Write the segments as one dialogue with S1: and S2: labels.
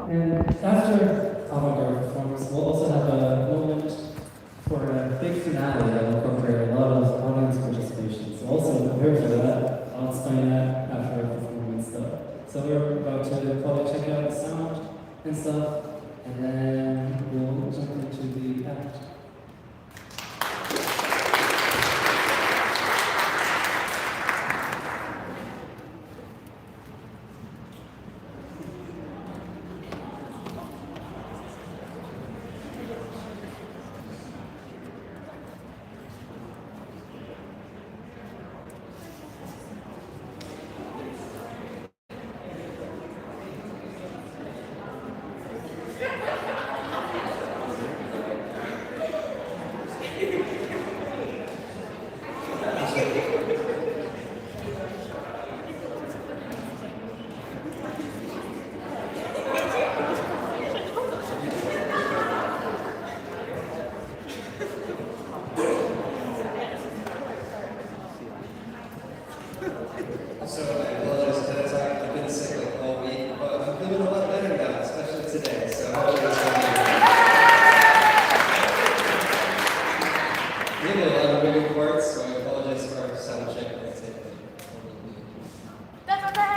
S1: And after Avant Garde performance, we'll also have a moment for a big finale that will incorporate a lot of audience participation. So also prepare for that. I'll explain that after our performance though. So we're about to probably check out the sound and stuff, and then we'll jump into the act.
S2: So I apologize ahead of time. I've been sick like all week, but I'm feeling a lot better now, especially today. So hopefully it's going to be. We have a lot of moving parts, so I apologize for our sound check.
S3: That's okay!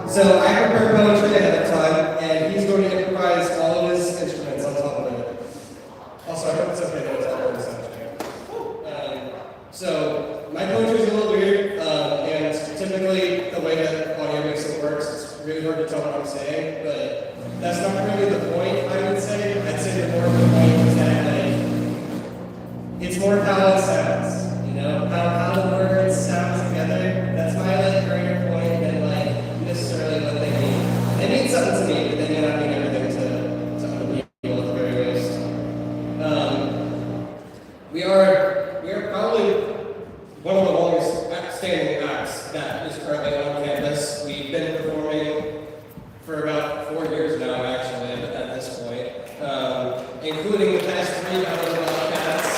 S2: So I prepared poetry ahead of time, and he's going to improvise all of his instruments on top of it. Also, I hope it's okay that it's all the sound check. So my poetry is a little weird, and typically the way that audio mixing works, it's really hard to tell what I'm saying, but that's not really the point, I would say. I'd say the more of the point is that it's more how it sounds, you know, how the words sound together. That's my greater point than necessarily what they mean. They mean something to me, but they may not mean everything to other people at the very least. We are probably one of the longest standing acts that is currently on campus. We've been performing for about 4 years now, actually, at this point, including the past 3 battles of Wildcats,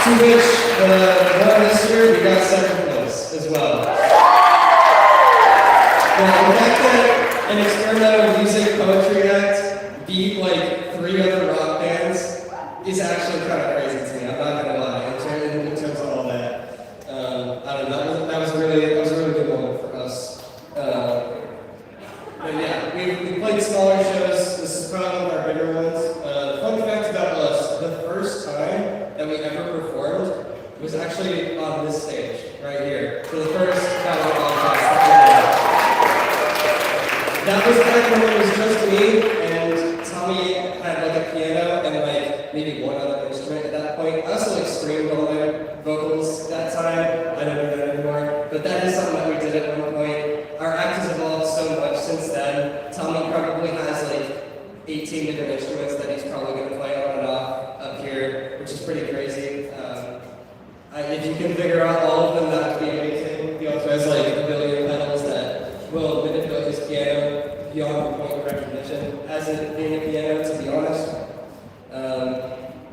S2: to which the one this year we got 2nd place as well. But the fact that an experimental music poetry act beat like 3 other rock bands is actually kind of crazy to me. I'm not gonna lie. In terms of all that, I don't know. That was a really good moment for us. But yeah, we played smaller shows. This is probably one of our bigger ones. Fun fact about us: the first time that we ever performed was actually on this stage right here for the first Battle of Wildcats that we did. That was back when it was just me and Tommy had like a piano and like maybe one other instrument at that point. I also like streamed all my vocals that time. I don't do that anymore. But that is something that we did at one point. Our act has evolved so much since then. Tommy probably has like 18 different instruments that he's probably going to play on and off up here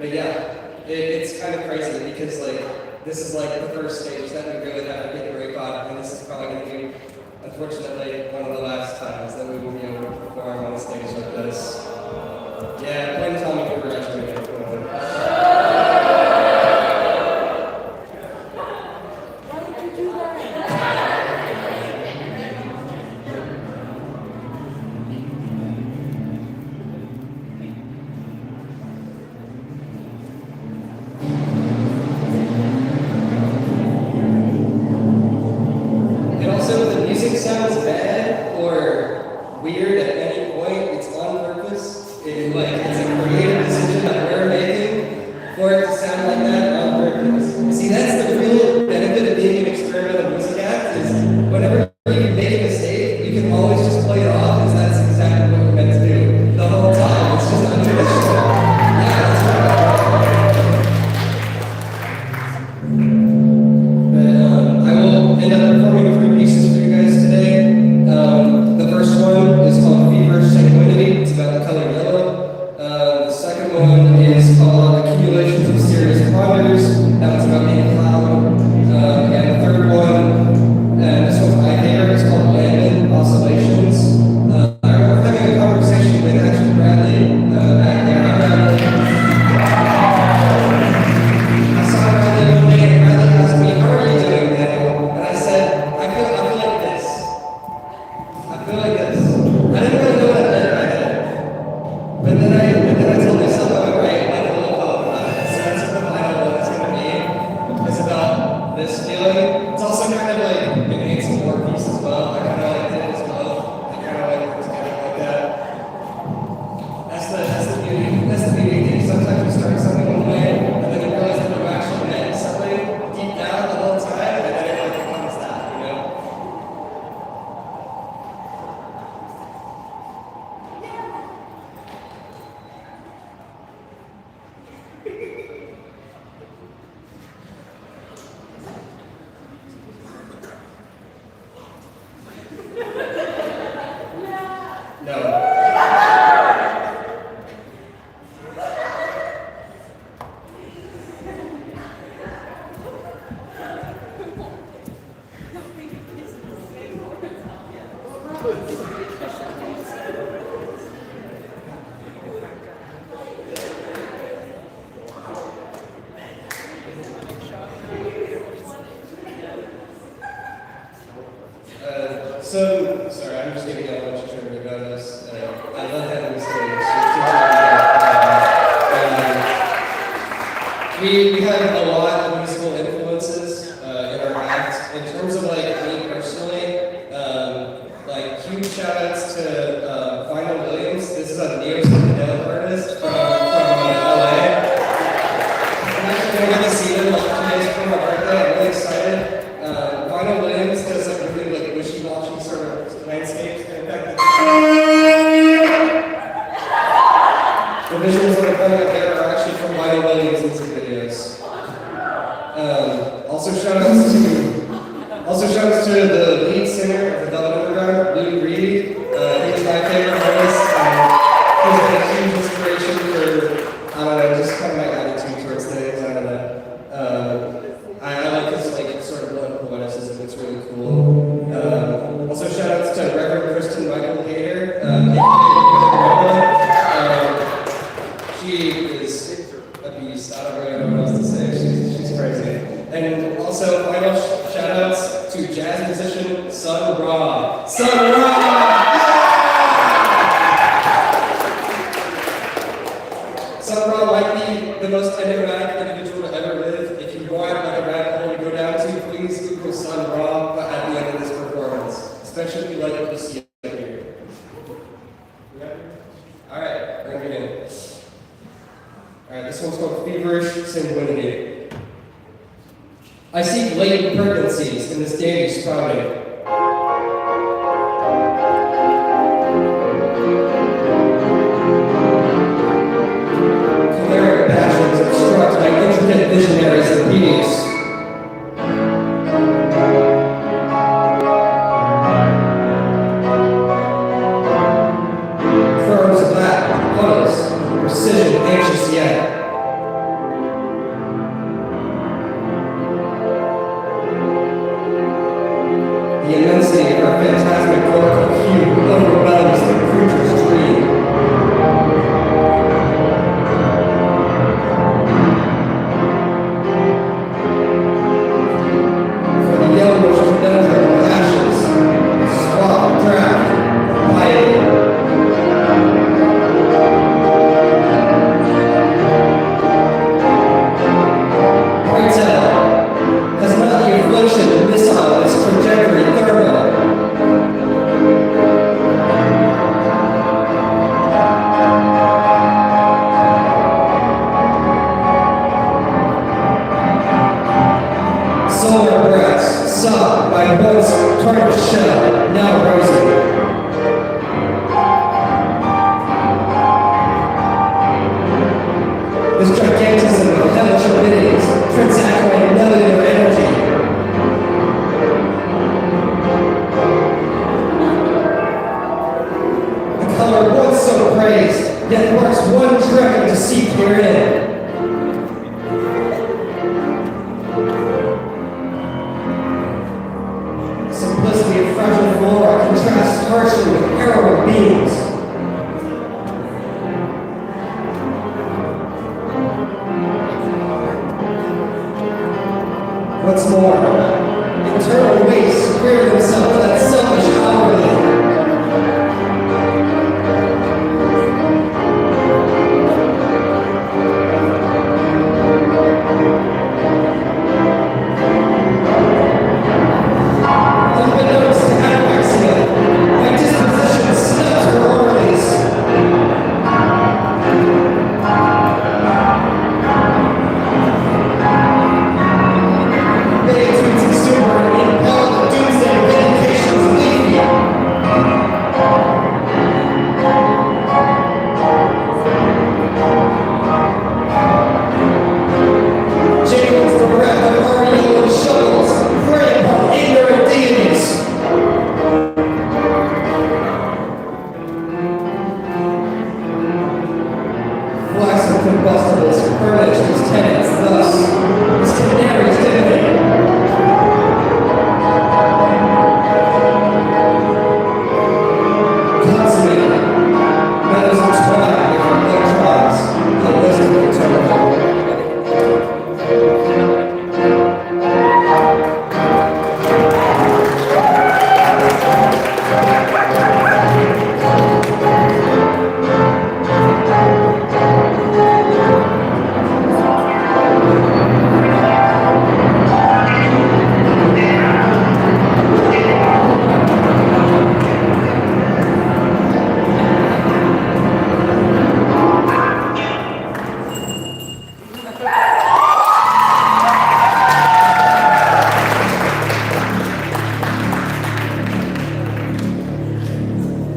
S2: But yeah, it's kind of crazy because like this is like the first stage that we really have a big break on, and this is probably going to be, unfortunately, one of the last times that we will be able to perform on a stage like this. Yeah, Glenn tell me congratulations. And also, if the music sounds bad or weird at any point, it's on purpose. It's a creative decision that we're making for it to sound like that on purpose. See, that's the real benefit of being an experimental music act is whenever you make a mistake, you can always just play it off as that's exactly what you're meant to do the whole time. It's just unconditional. Yeah, that's right. I will end up performing 3 pieces for you guys today. The first one is called Feverish Sanguinity. It's about the color yellow. The second one is called Accumulations of Serious Ponders. That was about being a cloud. And the third one, and this one's my favorite, is called Landon Oscillations. I remember having a conversation with actually Bradley back there. I saw Bradley one day and Bradley asked me, "How are you doing, Daniel?" And I said, I feel like this. I feel like this. I didn't really know what I meant by that. But then I told myself I would write like a little poem about it. So that's what the final one is going to be. It's about this feeling. It's also kind of like it made some more piece as well. I kind of like did it as well. I kind of like it together like that. That's the beauty. That's the beauty thing. Sometimes you start something one way, and then you realize that you actually meant something deep down the whole time, and then it like becomes that, you know? No. Sorry, I'm just giving out a bunch of trivia about this. I love having this stage. We have a lot of musical influences in our act. In terms of like me personally, like huge shout outs to Vinyl Williams. This is a neo-psychedelic artist from LA. I'm actually going to get to see him like 2 days before my birthday. I'm really excited. Vinyl Williams does like really like wishy-washy sort of landscapes. In fact, the visuals that are coming up there are actually from Vinyl Williams' music videos. Also shout outs to the lead singer of the Velvet Underground, Lou Reed. He's my favorite artist. He's been a huge inspiration for, I don't know, just kind of my attitude towards things. I don't know. I like his like sort of blunt poeticism. It's really cool. Also shout outs to Reverend Kristen Michael Hader. She is a beast. I don't really know what else to say. She's crazy. And also final shout outs to jazz musician Sun Ra. Sun Ra! Sun Ra might be the most enigmatic individual to ever live. If you want like a rabbit hole to go down to, please Google Sun Ra at the end of this performance. Especially if you like what you see up here. Alright, we're gonna begin. Alright, this one's called Feverish Sanguinity. I seek latent pregnancies in this daily sprouting. Chimeric passions obstruct my intricate visionaries of peace. Firms of that, puddles, precision anxious yet. My once tarnished shell, now rosy. This gigantism of hellish abilities, transacting cellular energy. The color once so praised, yet works one dragon to seek herein. Simplicity of fragile flora contrasts harshly with harrowing beings. What's more, internal wastes rear themselves that selfish hourly. Unbeknownst to anorexia, my disposition snubs her orderlies. Beatitudes exuberant, impelled the doomsday vindications leave me. Jingles the breath of Ariel and shovels, prey upon ignorant deities. Flaxen combustibles furnish these tenants thus. This canary's divinity. Consummated. Meadows entwined with electrons. Holistic eternal.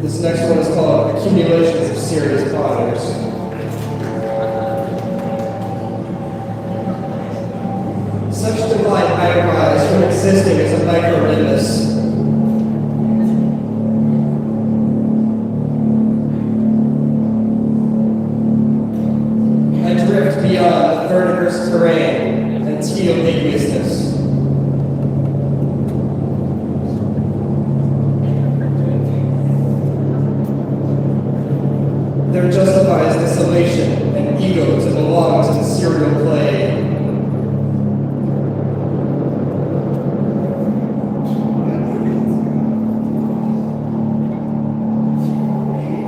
S2: This next one is called Accumulations of Serious Fathers. Such divine eyebrows from existing as a micronimbus. I drift beyond the vertiverse terrain and teobibiousness. There justifies desolation and ego to belong to the serial play.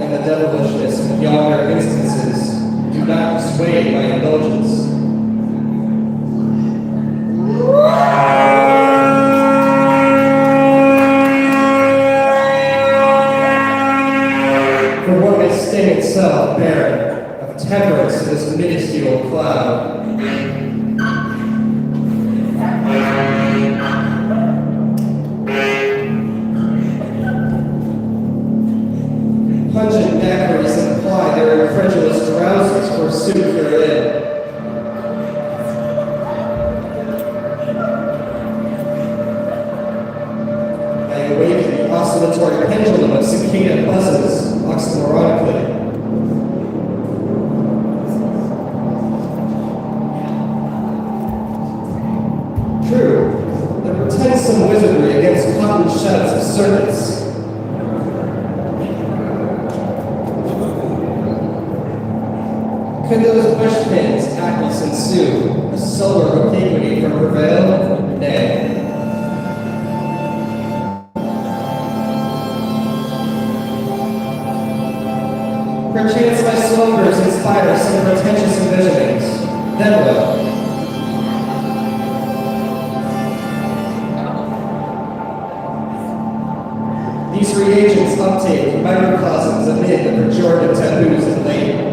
S2: And the devilishness of yonder instances do not persuade my indulgence. For one may sting itself barren of temperance to this minuscule cloud. Pungent daiquiris imply their incredulous drowsers forsooth therein. I awaken the oscillatory pendulum of cicada buzzes, oxymoronically. True, there pretends some wizardry against cotton sheds of serpents. Could those bush pins Atlas ensue, a solar obliquity from prevail? Nay. Perchance my slumbers inspire some pretentious envisionings. Then what? These reagents uptake microcosms amid the pejorative taboos of labor.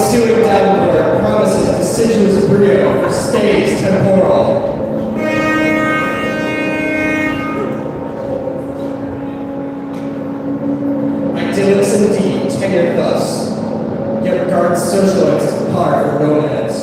S2: ensuing downpour promises deciduous brio for stays temporal. Idyllics indeed, tenured thus, yet regards socialites as par for romance.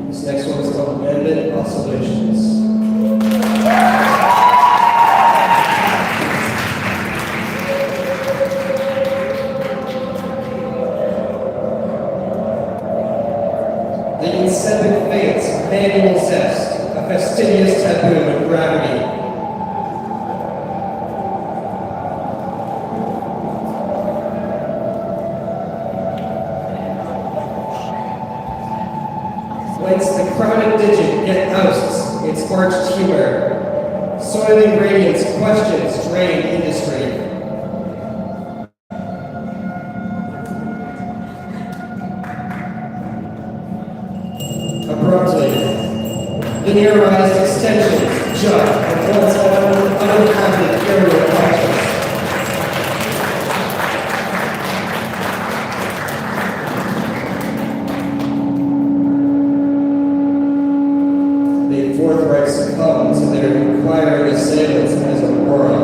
S2: This next one is called Amendment Oscillations. The incessant fates, manual zest, a fastidious taboo of gravity. Whence the crowded digit yet ousts its arched humor, soiling radiance questions drained industry. Abruptly, linearized extensions jut of once uninhabited area of conscience. They forthright succumb to their inquiring assailants as Aurora.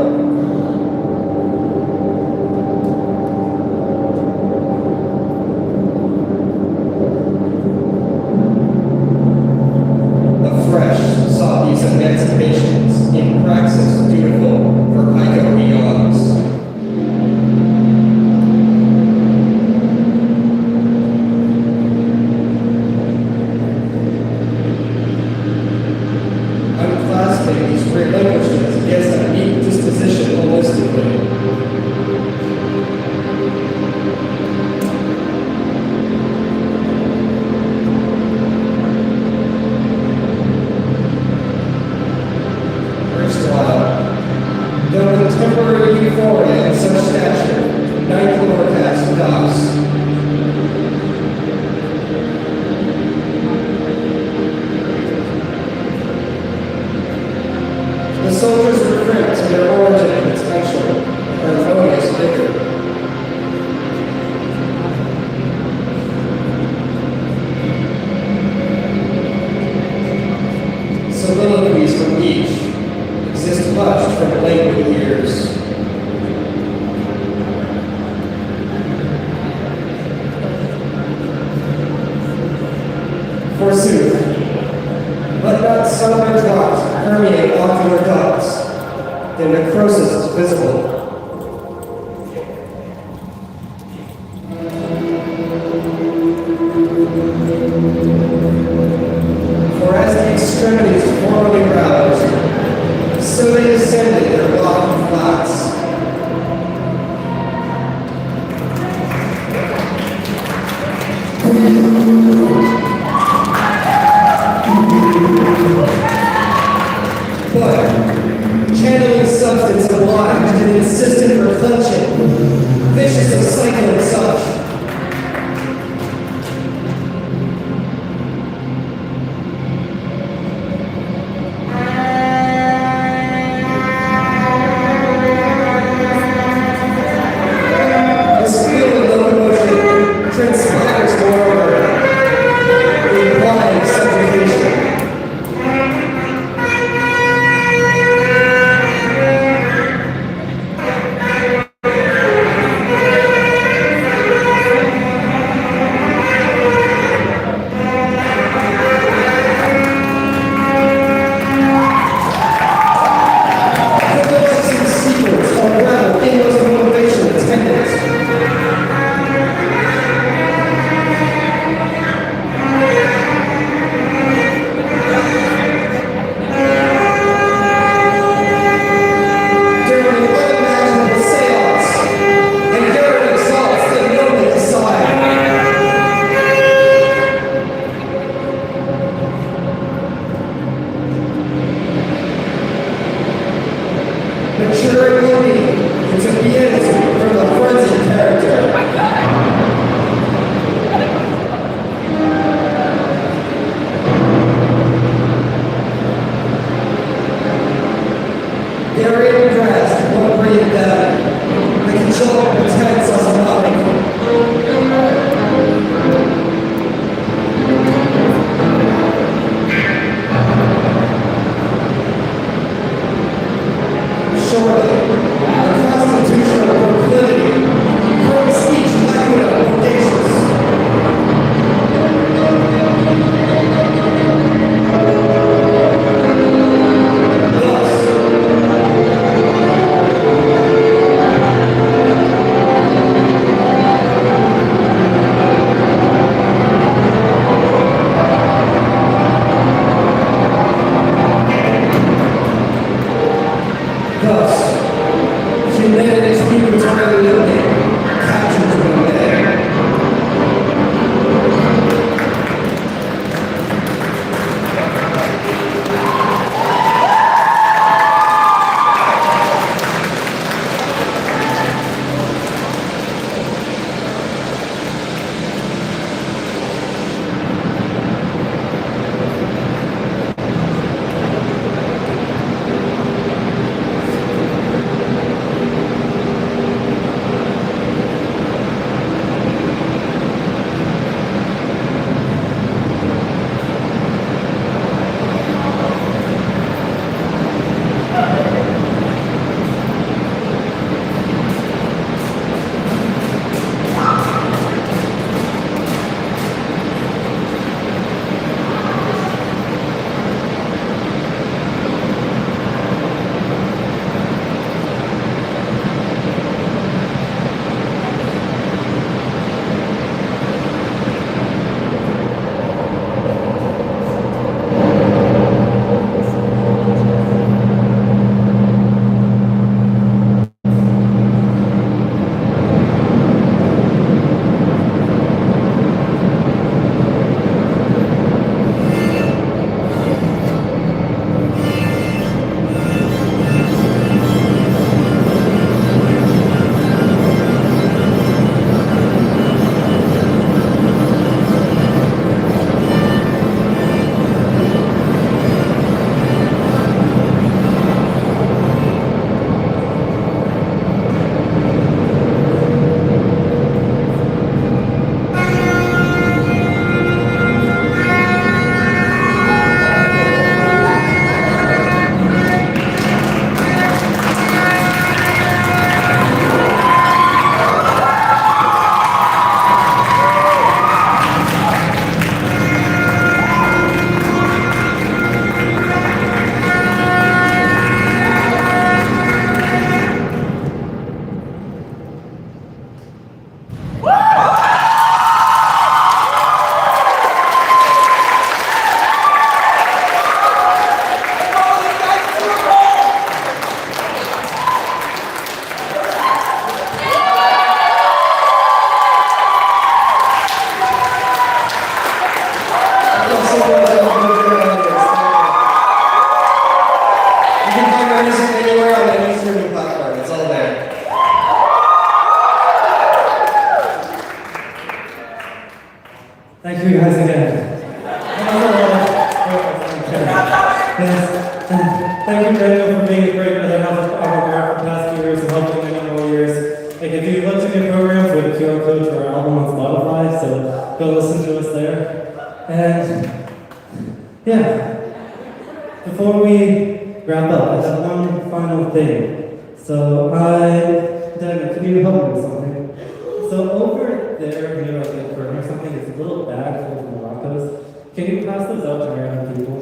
S2: Afresh saw these emancipations in praxis dutiful for Pico eons. Unclasping these relinquishments against a neat disposition holistically. Erstwhile, though with temporary euphoria of such stature, night forecast docks. The soldiers were crimped to their origin potential, harmonious vigor. Soliloquies from each exist hushed from languid ears. Forsooth, let not sunlight drops permeate ocular ducts, the necrosis is visible. For as the extremities formerly roused, so they descended their lofty flats. But, channeling substance obliged in insistent reflection, vicious of cycling such. This field of locomotion transpires moreover, implying subjugation. maturing Amy into beings from the frenzied character. Gary dressed, one breathe down. The control protects us nothing. Surely, the constitutional proclivity brings each lacuna audacious. Thus, humanity's entirely living captures the man.
S1: Thank you guys again. Yes. Thank you, Daniel, for being a great other half of Avant Garde for the past few years and hopefully many more years. Like, if you'd like to get programs, we have a QR code to our album on Spotify, so go listen to us there. And yeah, before we wrap up, I have one final thing. So Daniel, can you help me with something? So over there, near like a curtain or something, is a little bag full of maracas. Can you pass those out to random people?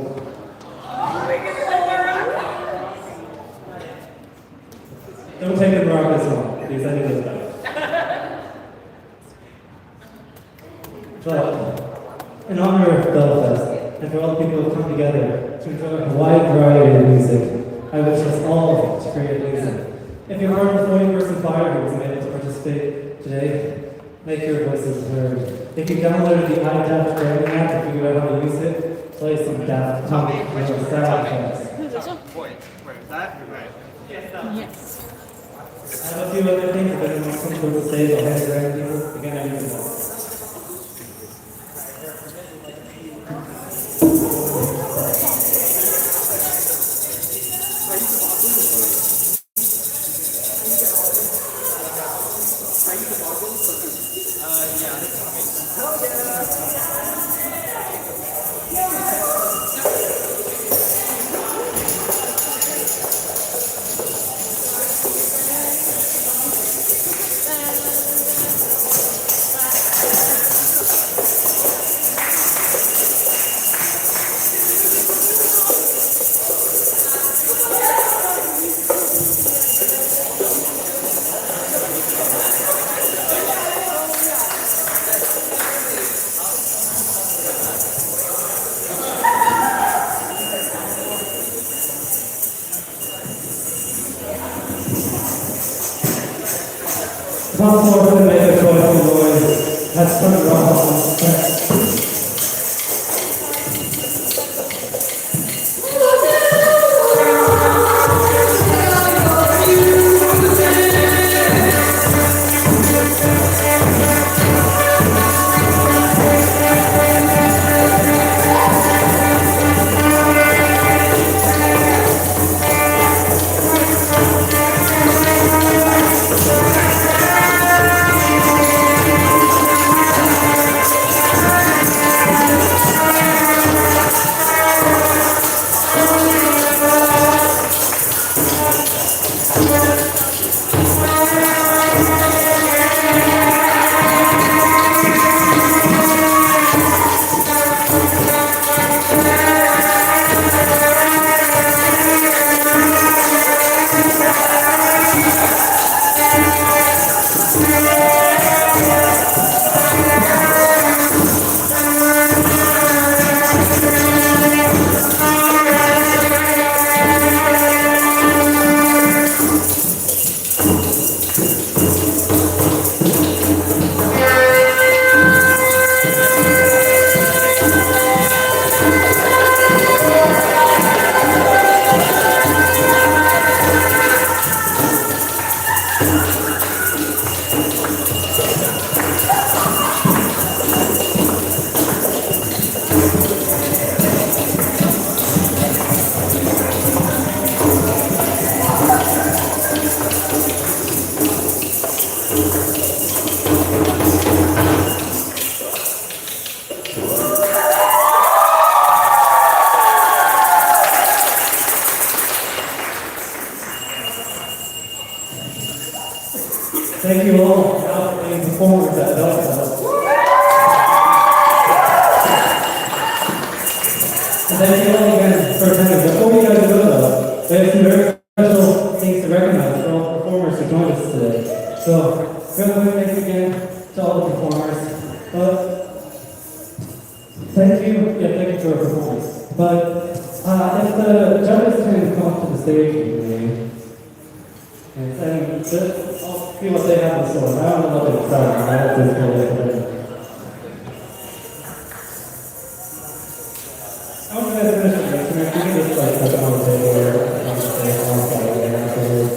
S1: Don't take the maracas home, because I need those back. But in honor of BellFest, and for all the people who have come together to enjoy a wide variety of music, I wish us all to create music. If you're part of the 40-person choir who wasn't able to participate today, make your voices heard. If you downloaded the iDaft Jamming app and figured out how to use it, play some Daft Punk or Sound Tracks.
S3: Wait, is that? Right. Yes.
S1: I have a few other things, but I'm not comfortable to say, I'll have to grab people. Again, I need to know. One more to make a joyful noise has turned around on the steps. Thank you all for outstanding performers at BellFest. And thank you all again for attending. Before we guys go though, we have some very special things to recognize for all the performers who joined us today. So, really thanks again to all the performers. But thank you for your performance. But if the judges can come up to the stage with me, and I'll see what they have in store. I don't know what they're selling. I have to go later. I want you guys to finish the race. You can just like put it on the table or on the table outside there afterwards.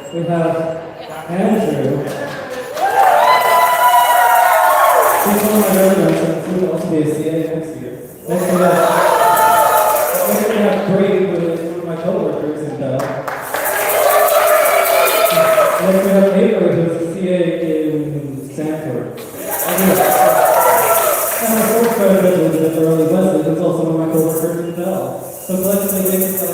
S1: We have Andrew. He's one of my residents, and he will also be a CA next year. Next we have Brady, who is one of my co-workers in Bell. Next we have Avery, who is a CA in Stanford. And my fourth president, Elizabeth Early Wesley, who's also one of my co-workers in Bell. So collectively,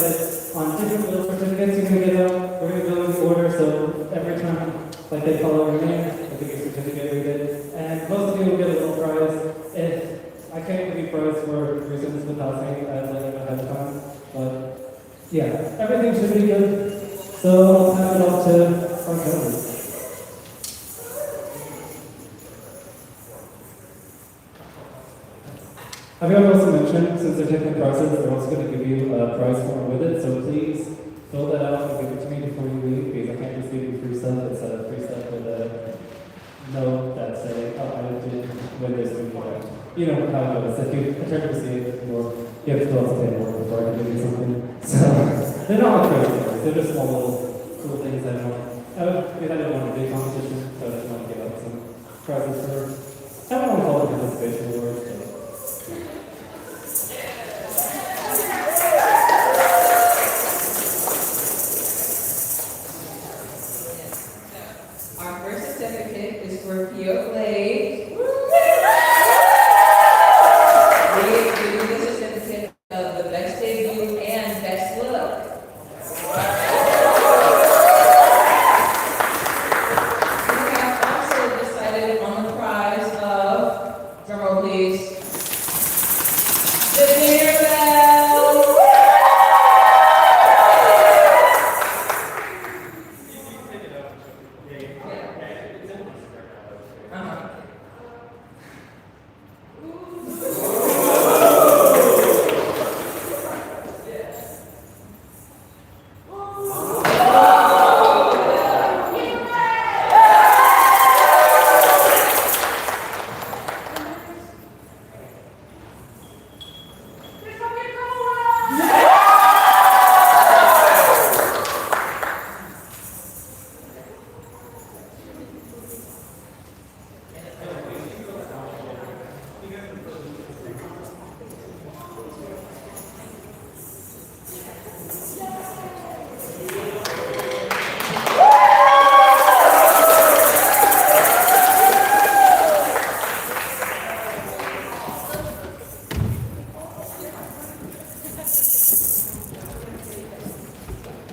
S1: reasons with housing as like ahead of time. But yeah, everything should be good. So I'll pass it off to our co-host. I think I've also mentioned, since they're taking prices, they're also going to give you a price form with it, so please fill that out and give it to me before you leave, because I can't just give you free stuff. It's a free stuff with a note that says, oh, I did when there's food for it. You know how it goes. If you attempt to receive it, or you have to also pay more before I can give you something. So they're not crazy things. They're just small little cool things I want. We had it on a big competition, so I just want to give out some prizes for, I don't want to call it participation awards, but
S3: our first certificate is for Pio Blade. We give you the certificate of the best debut and best look. We have also decided on the prize of, drumroll please, the dinner bell.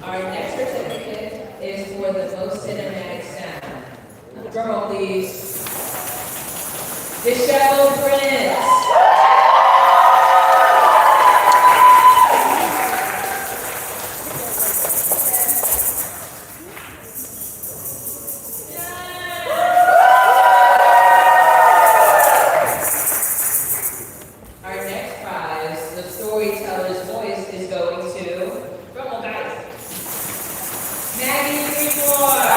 S3: Our next certificate is for the most cinematic sound. Drumroll please. Disheveled Prince. Our next prize, the storyteller's voice, is going to, drumroll guys, Maggie Greenmore.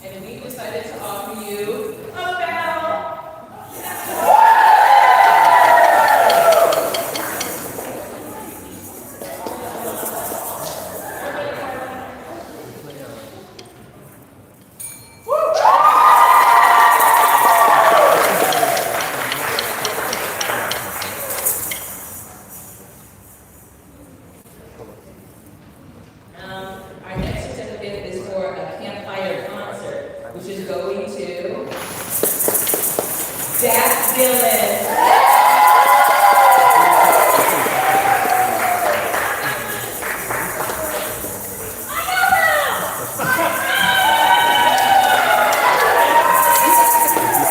S3: And we decided to offer you a bell. Our next certificate is for a campfire concert, which is going to Jack Dylan.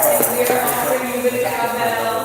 S3: And we are offering you the cowbell.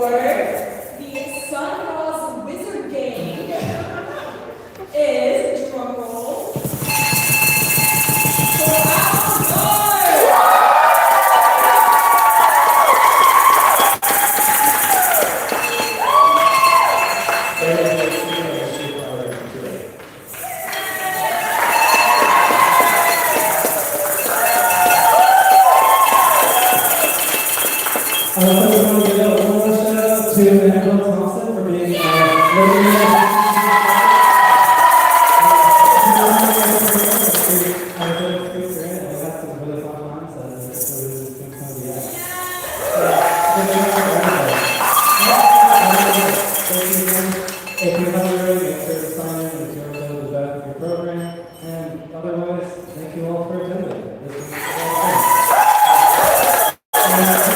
S3: for the Sun Ross Wizard Gang is, drumroll, for Avant Garde.
S1: I also just want to give a one more shout out to Annabelle Thompson for being if you haven't already, make sure to sign in with your code at the back of your program. And otherwise, thank you all for attending. This is all